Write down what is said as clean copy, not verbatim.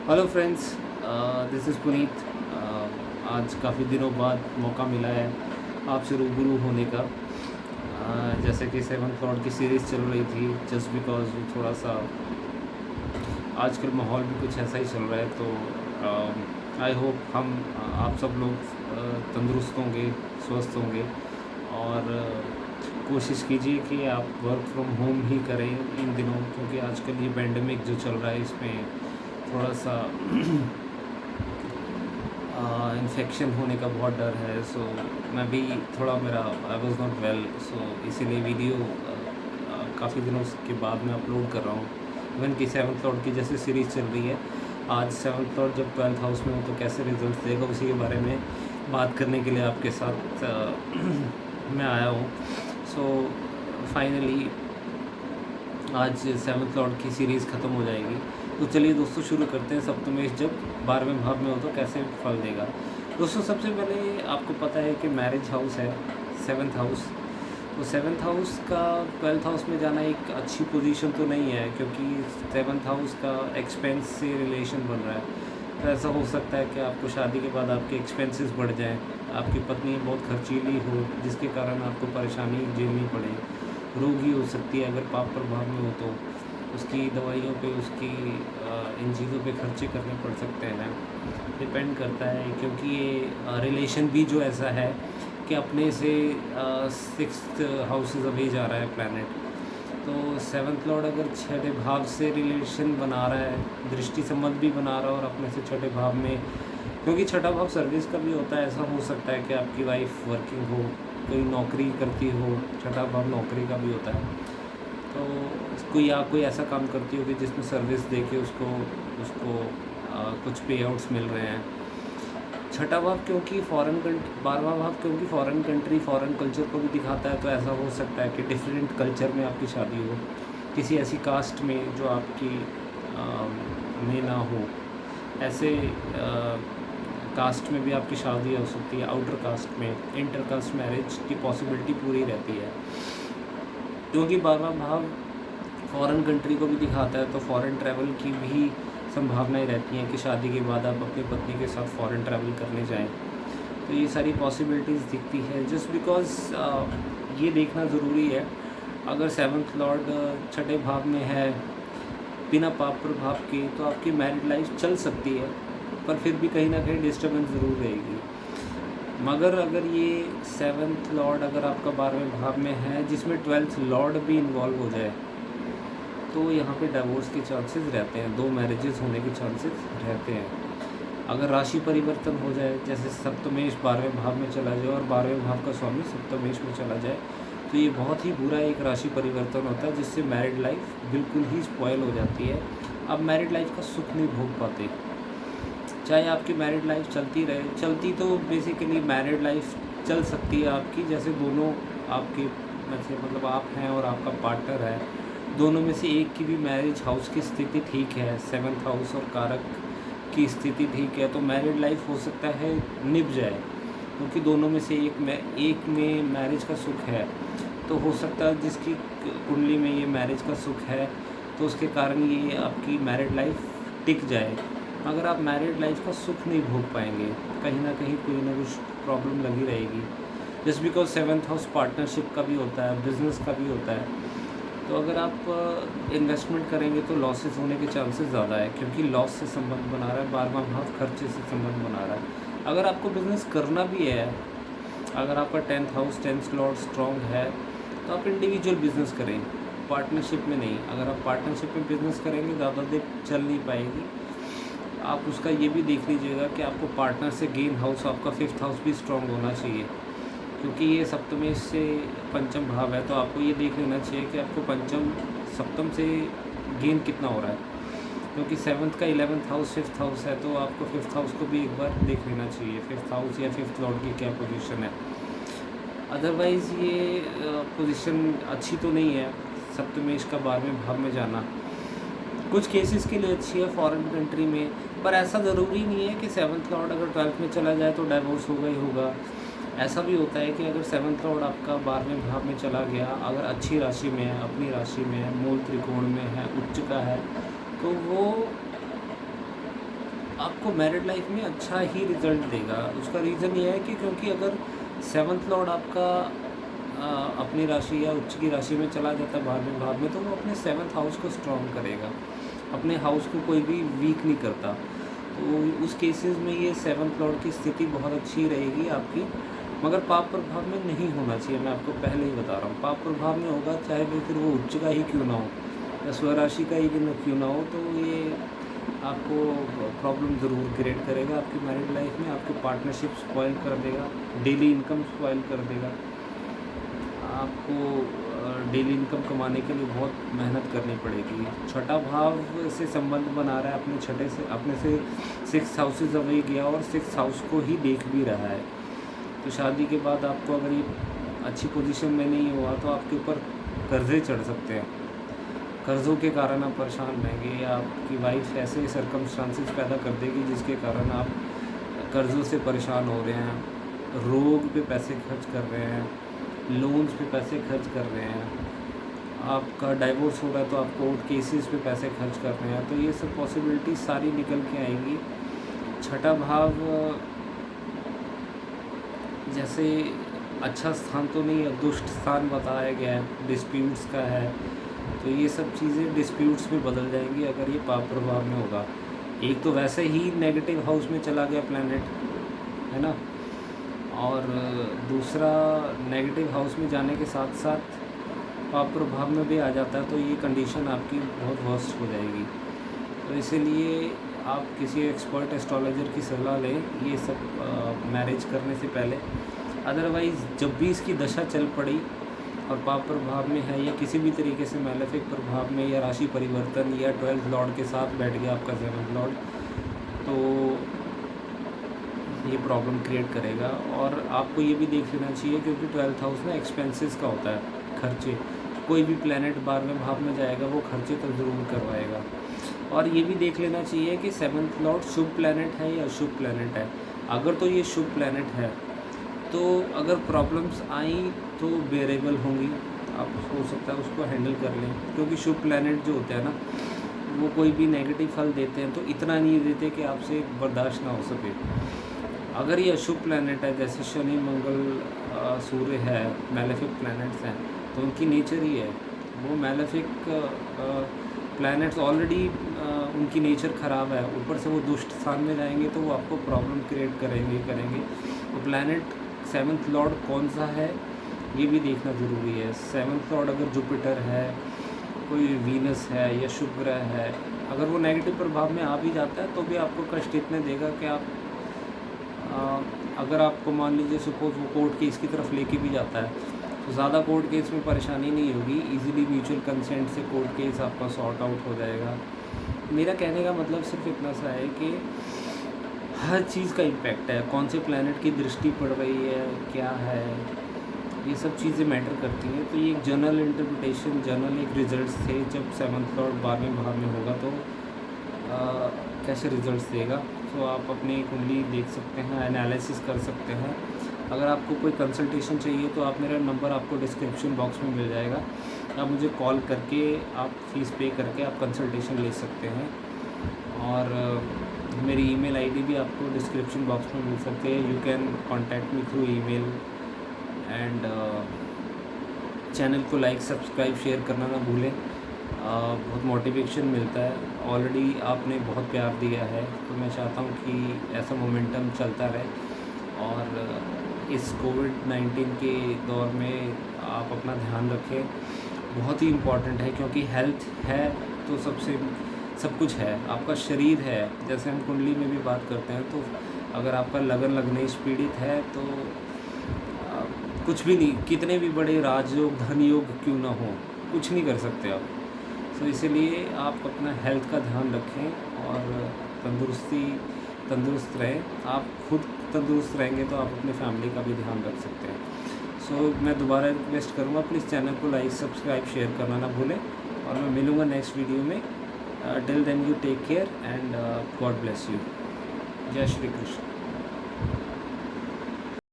Hello friends, this is Puneet. आज काफ़ी दिनों बाद मौका मिला है आपसे रूबरू होने का। जैसे कि सेवन्थ लॉर्ड की सीरीज़ चल रही थी, जस्ट बिकॉज वो थोड़ा सा आजकल माहौल भी कुछ ऐसा ही चल रहा है, तो आई होप हम आप सब लोग तंदुरुस्त होंगे, स्वस्थ होंगे। और कोशिश कीजिए कि आप वर्क फ्रॉम होम ही करें इन दिनों, क्योंकि आजकल ये पेंडेमिक जो चल रहा है इसमें थोड़ा सा इन्फेक्शन होने का बहुत डर है। सो मैं भी थोड़ा मेरा आई वॉज़ नॉट वेल, सो इसीलिए वीडियो काफ़ी दिनों के बाद मैं अपलोड कर रहा हूँ। इवन कि सेवन्थ लॉर्ड की जैसे सीरीज़ चल रही है, आज सेवन्थ लॉर्ड जब 12th हाउस में हो तो कैसे रिजल्ट देगा, उसी के बारे में बात करने के लिए आपके साथ मैं आया हूँ। सो फाइनली आज सेवन्थ लॉर्ड की सीरीज़ ख़त्म हो जाएगी। तो चलिए दोस्तों, शुरू करते हैं। सप्तमेश जब 12वें भाव में हो तो कैसे फल देगा। दोस्तों, सबसे पहले आपको पता है कि मैरिज हाउस है सेवन्थ हाउस। तो सेवन्थ हाउस का 12th हाउस में जाना एक अच्छी पोजीशन तो नहीं है, क्योंकि सेवन्थ हाउस का एक्सपेंस से रिलेशन बन रहा है। तो ऐसा हो सकता है कि आपको शादी के बाद आपके एक्सपेंसेस बढ़ जाएं, आपकी पत्नी बहुत खर्चीली हो जिसके कारण आपको परेशानी झेलनी पड़े, रोगी हो सकती है अगर पाप प्रभाव में हो तो उसकी दवाइयों पे, उसकी इन चीज़ों पे खर्चे करने पड़ सकते हैं। डिपेंड करता है, क्योंकि ये रिलेशन भी जो ऐसा है कि अपने से 6th हाउसेज अवे जा रहा है प्लैनेट। तो सेवन्थ लॉर्ड अगर छठे भाव से रिलेशन बना रहा है, दृष्टि संबंध भी बना रहा है, और अपने से छठे भाव में, क्योंकि छठा भाव सर्विस का भी होता है। ऐसा हो सकता है कि आपकी वाइफ वर्किंग हो, कोई नौकरी करती हो, छठा भाव नौकरी का भी होता है। तो कोई ऐसा काम करती होगी जिसमें सर्विस दे के उसको उसको कुछ पे आउट्स मिल रहे हैं। छठा भाव क्योंकि फॉरेन कंट्री, 12वां भाव क्योंकि फॉरेन कंट्री, फॉरेन कल्चर को भी दिखाता है। तो ऐसा हो सकता है कि डिफरेंट कल्चर में आपकी शादी हो, किसी ऐसी कास्ट में जो आपकी में ना हो। ऐसे कास्ट में भी आपकी शादी हो सकती है, आउटर कास्ट में, इंटर कास्ट मैरिज की पॉसिबिलिटी पूरी रहती है। क्योंकि 12वां भाव फॉरेन कंट्री को भी दिखाता है, तो फॉरेन ट्रैवल की भी संभावनाएं रहती हैं कि शादी के बाद आप अपनी पत्नी के साथ फॉरेन ट्रैवल करने जाएं। तो ये सारी पॉसिबिलिटीज़ दिखती है, जस्ट बिकॉज ये देखना ज़रूरी है। अगर सेवन्थ लॉर्ड छठे भाव में है बिना पाप प्रभाव के, तो आपकी मैरिड लाइफ चल सकती है, पर फिर भी कहीं ना कहीं डिस्टर्बेंस ज़रूर रहेगी। मगर अगर ये सेवन्थ लॉर्ड अगर आपका 12वें भाव में है जिसमें 12th लॉर्ड भी इन्वॉल्व हो जाए, तो यहाँ पे डाइवोर्स के चांसेस रहते हैं, 2 मैरिजेस होने के चांसेस रहते हैं। अगर राशि परिवर्तन हो जाए, जैसे सप्तमेश 12वें भाव में चला जाए और 12वें भाव का स्वामी सप्तमेश में चला जाए, तो ये बहुत ही बुरा एक राशि परिवर्तन होता है, जिससे मैरिड लाइफ बिल्कुल ही स्पॉयल हो जाती है। आप मैरिड लाइफ का सुख नहीं भोग पाते। चाहे आपकी मैरिड लाइफ चलती रहे, चलती तो बेसिकली मैरिड लाइफ चल सकती है आपकी, जैसे दोनों आपके मतलब आप हैं और आपका पार्टनर है, दोनों में से एक की भी मैरिज हाउस की स्थिति ठीक है, सेवन्थ हाउस और कारक की स्थिति ठीक है, तो मैरिड लाइफ हो सकता है निभ जाए, क्योंकि दोनों में से एक में मैरिज का सुख है। तो हो सकता है जिसकी कुंडली में ये मैरिज का सुख है, तो उसके कारण ये आपकी मैरिड लाइफ टिक जाए। अगर आप मैरिड लाइफ का सुख नहीं भोग पाएंगे, कहीं ना कहीं कोई ना कुछ प्रॉब्लम लगी रहेगी। Just because seventh house partnership का भी होता है, बिजनेस का भी होता है। तो अगर आप इन्वेस्टमेंट करेंगे तो लॉसेस होने के चांसेस ज़्यादा है, क्योंकि लॉस से संबंध बना रहा है, 12वां भाव खर्चे से संबंध बना रहा है। अगर आपको बिज़नेस करना भी है, अगर आपका 10th house 10th Lord strong है, तो आप इंडिविजुअल बिज़नेस करें, पार्टनरशिप में नहीं। अगर आप पार्टनरशिप में बिज़नेस करेंगे ज़्यादा देर चल नहीं पाएगी। आप उसका ये भी देख लीजिएगा कि आपको पार्टनर से गेन हाउस, आपका 5th हाउस भी स्ट्रॉन्ग होना चाहिए, क्योंकि ये सप्तमेश से पंचम भाव है। तो आपको ये देख लेना चाहिए कि आपको पंचम सप्तम से गेन कितना हो रहा है, क्योंकि सेवन्थ का 11th हाउस 5th हाउस है, तो आपको 5th हाउस को भी एक बार देख लेना चाहिए, 5th हाउस या 5th लॉर्ड की क्या पोजीशन है। अदरवाइज़ ये पोजीशन अच्छी तो नहीं है, सप्तमेश का 12वें भाव में जाना। कुछ केसेस के लिए अच्छी है फॉरेन कंट्री में, पर ऐसा ज़रूरी नहीं है कि सेवन्थ लॉर्ड अगर 12th में चला जाए तो डाइवोर्स होगा ही होगा। ऐसा भी होता है कि अगर सेवन्थ लॉर्ड आपका 12वें भाव में चला गया, अगर अच्छी राशि में है, अपनी राशि में है, मूल त्रिकोण में है, उच्च का है, तो वो आपको मैरिड लाइफ में अच्छा ही रिजल्ट देगा। उसका रीज़न ये है कि क्योंकि अगर सेवंथ लॉर्ड आपका अपनी राशि या उच्च की राशि में चला जाता है 12वें भाव में, तो वो अपने सेवन्थ हाउस को स्ट्रॉन्ग करेगा, अपने हाउस को कोई भी वीक नहीं करता। तो उस केसेस में ये सेवन्थ लॉर्ड की स्थिति बहुत अच्छी रहेगी आपकी। मगर पाप प्रभाव में नहीं होना चाहिए, मैं आपको पहले ही बता रहा हूँ। पाप प्रभाव में होगा, चाहे फिर वो उच्च का ही क्यों ना हो या स्वराशि का ही क्यों ना हो, तो ये आपको प्रॉब्लम ज़रूर क्रिएट करेगा आपकी मैरिड लाइफ में। आपकी पार्टनरशिप स्पॉइल कर देगा, डेली इनकम स्पॉइल कर देगा। आपको डेली इनकम कमाने के लिए बहुत मेहनत करनी पड़ेगी। छठा भाव से संबंध बना रहा है अपने से 6 हाउसेज अवे गया और 6 हाउस को ही देख भी रहा है। तो शादी के बाद आपको अगर ये अच्छी पोजीशन में नहीं हुआ तो आपके ऊपर कर्जे चढ़ सकते हैं। कर्ज़ों के कारण आप परेशान रहेंगे, या आपकी वाइफ ऐसे सर्कमस्टांसेस पैदा कर देगी जिसके कारण आप कर्ज़ों से परेशान हो रहे हैं, रोग पे पैसे खर्च कर रहे हैं, लोन्स पे पैसे खर्च कर रहे हैं, आपका डाइवोर्स हो रहा है तो आप कोर्ट केसेस पे पैसे खर्च कर रहे हैं। तो ये सब पॉसिबिलिटी सारी निकल के आएंगी। छठा भाव जैसे अच्छा स्थान तो नहीं है, दुष्ट स्थान बताया गया है, डिस्प्यूट्स का है। तो ये सब चीज़ें डिस्प्यूट्स में बदल जाएंगी अगर ये पाप प्रभाव में होगा। एक तो वैसे ही नेगेटिव हाउस में चला गया प्लैनेट, है ना, और दूसरा नेगेटिव हाउस में जाने के साथ साथ पाप प्रभाव में भी आ जाता है, तो ये कंडीशन आपकी बहुत वर्स्ट हो जाएगी। तो इसीलिए आप किसी एक्सपर्ट एस्ट्रोलॉजर की सलाह लें ये सब मैरिज करने से पहले। अदरवाइज़ जब भी इसकी दशा चल पड़ी और पाप प्रभाव में है या किसी भी तरीके से मैलेफिक प्रभाव में या राशि परिवर्तन या 12th लॉर्ड के साथ बैठ गया आपका 7th लॉर्ड, तो ये प्रॉब्लम क्रिएट करेगा। और आपको ये भी देख लेना चाहिए क्योंकि 12th हाउस में एक्सपेंसेस का होता है, खर्चे। कोई भी प्लैनेट 12वें भाव में जाएगा वो खर्चे तो ज़रूर करवाएगा। और ये भी देख लेना चाहिए कि 7th लॉर्ड शुभ प्लैनेट है या अशुभ प्लैनेट है। अगर तो ये शुभ प्लैनेट है तो अगर प्रॉब्लम्स आई तो बेरेबल होंगी, आप हो सकता है उसको हैंडल कर लें, क्योंकि शुभ प्लैनेट जो होते हैं ना वो कोई भी नेगेटिव फल देते हैं तो इतना नहीं देते कि आपसे बर्दाश्त ना हो सके। अगर ये अशुभ प्लैनेट है जैसे शनि मंगल सूर्य है, मैलेफिक प्लैनेट्स हैं, तो उनकी नेचर ही है वो मैलेफिक प्लैनेट्स ऑलरेडी उनकी नेचर ख़राब है, ऊपर से वो दुष्ट स्थान में जाएंगे तो वो आपको प्रॉब्लम क्रिएट करेंगे। तो प्लैनेट 7th लॉर्ड कौन सा है ये भी देखना ज़रूरी है। 7th लॉर्ड अगर जुपिटर है, कोई वीनस है या शुक्र है, अगर वो नेगेटिव प्रभाव में आ भी जाता है तो भी आपको कष्ट इतने देगा कि आप अगर आपको मान लीजिए सपोज वो कोर्ट केस की तरफ लेके भी जाता है तो ज़्यादा कोर्ट केस में परेशानी नहीं होगी, इजीली म्यूचुअल कंसेंट से कोर्ट केस आपका सॉर्ट आउट हो जाएगा। मेरा कहने का मतलब सिर्फ इतना सा है कि हर चीज़ का इम्पैक्ट है, कौन से प्लैनेट की दृष्टि पड़ रही है, क्या है, ये सब चीज़ें मैटर करती हैं। तो ये एक जनरल इंटरप्रिटेशन, जनरल एक रिजल्ट्स थे। जब 7th लॉर्ड 12वें भाव में होगा तो कैसे रिजल्ट्स देगा, तो आप अपनी कुंडली देख सकते हैं, एनालिसिस कर सकते हैं। अगर आपको कोई कंसल्टेशन चाहिए तो आप मेरा नंबर आपको डिस्क्रिप्शन बॉक्स में मिल जाएगा, आप मुझे कॉल करके आप फ़ीस पे करके आप कंसल्टेशन ले सकते हैं। और मेरी ईमेल आईडी भी आपको डिस्क्रिप्शन बॉक्स में मिल सकती है। You can contact me through email. And channel को लाइक सब्सक्राइब शेयर करना ना भूलें, बहुत मोटिवेशन मिलता है। ऑलरेडी आपने बहुत प्यार दिया है तो मैं चाहता हूँ कि ऐसा मोमेंटम चलता रहे। और इस कोविड-19 के दौर में आप अपना ध्यान रखें, बहुत ही इम्पॉर्टेंट है, क्योंकि हेल्थ है तो सब कुछ है। आपका शरीर है, जैसे हम कुंडली में भी बात करते हैं, तो अगर आपका लगन लग्नेश पीड़ित है तो कुछ भी नहीं, कितने भी बड़े राजयोग धन योग क्यों ना हो, कुछ नहीं कर सकते आप। तो इसलिए आप अपना हेल्थ का ध्यान रखें और तंदुरुस्त रहें। आप खुद तंदुरुस्त रहेंगे तो आप अपने फैमिली का भी ध्यान रख सकते हैं। सो मैं दोबारा रिक्वेस्ट करूँगा, प्लीज़ चैनल को लाइक सब्सक्राइब शेयर करना ना भूलें। और मैं मिलूँगा नेक्स्ट वीडियो में। Till then you take care and God bless you. जय श्री कृष्ण।